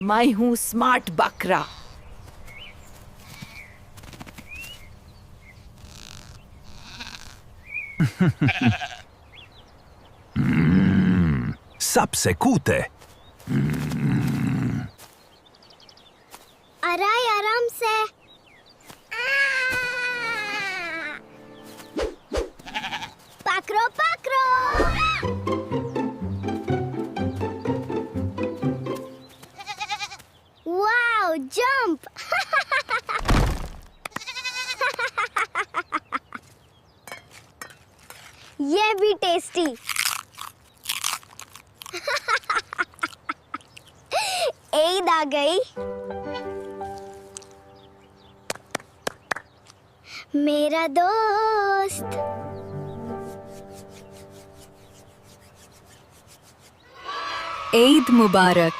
मैं हूँ स्मार्ट बकरा। सबसे कूते। अराय आराम से। पकड़ो पकड़ो। Wow jump. ये भी टेस्टी। ईद आ गई। मेरा दोस्त। ईद मुबारक।